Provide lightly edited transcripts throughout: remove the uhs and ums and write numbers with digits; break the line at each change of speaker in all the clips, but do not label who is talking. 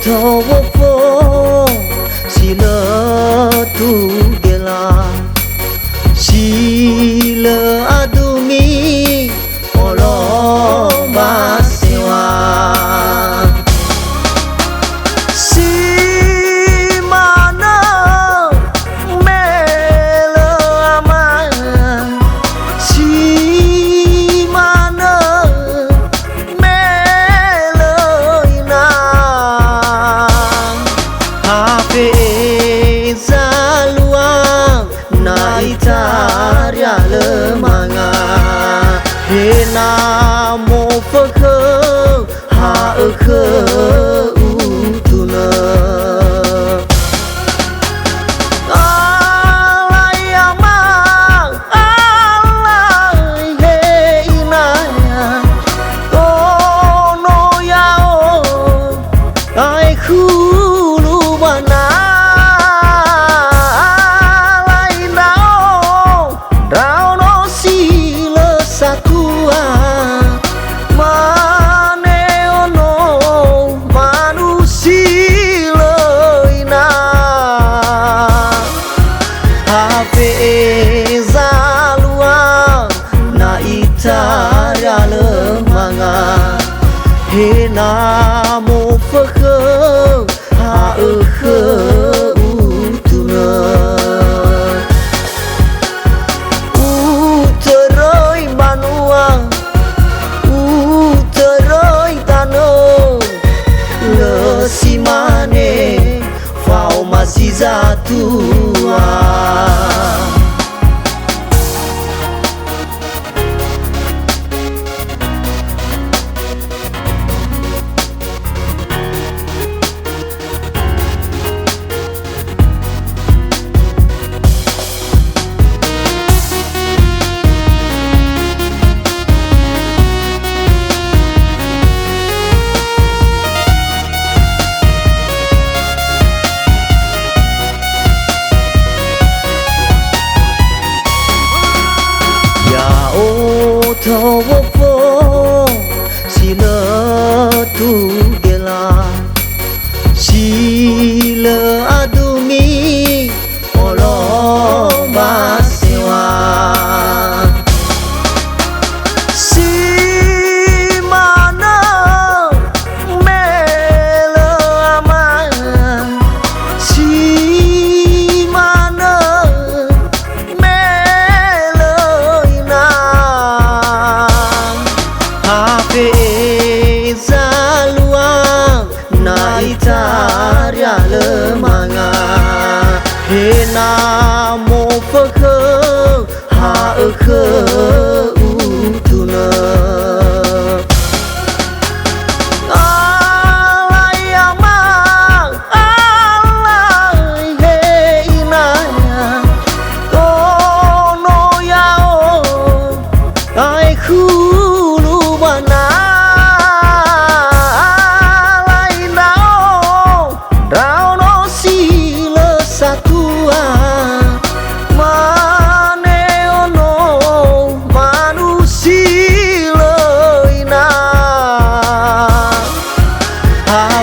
thâu vô phố si lơ tu gela si lơ adumi olo basewa si mana mele aman si mana mele ina Fe'e Zalua na itaria lemanga hena mo fakhe ha khe utuna Fe'e Zalua na itaria lemanga hena mo fakhe ha khe utuna uteroi banua uteroi tano le simane fau masih zatua thâu vô phố si lơ tu gela si lơ adumi olo basewa si mana mele aman si mana mele ina Fe'e Zalua na itaria lemanga hena mo fakhe ha khe utuna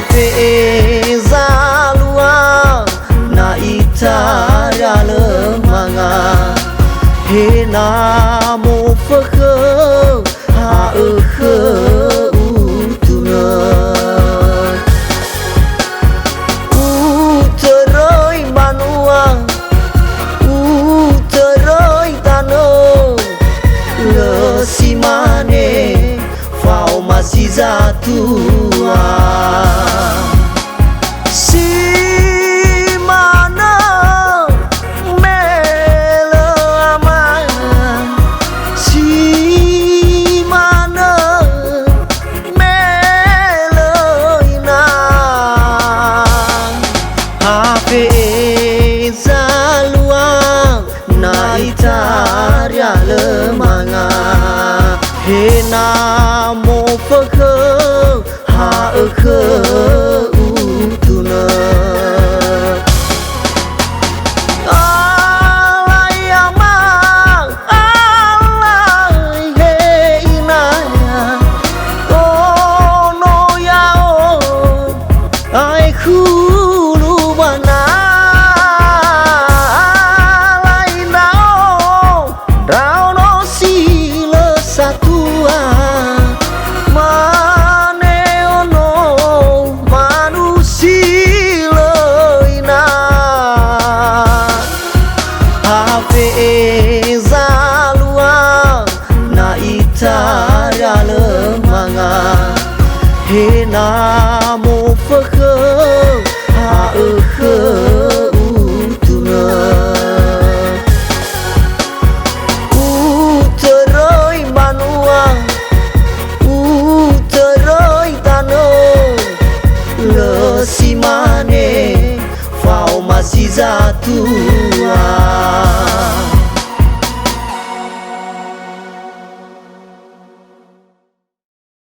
Fe'e Zalua na itaria lemanga hena mo fakhe ha khe utuna uteroi banua uteroi tano le simane fau masih zatua Fe'e Zalua na itaria lemanga hena mo fakhe ha khe utuna manga he na mo phơ khơ ha khơ utuna uterai manua uterai tano le simane fau masih jatuh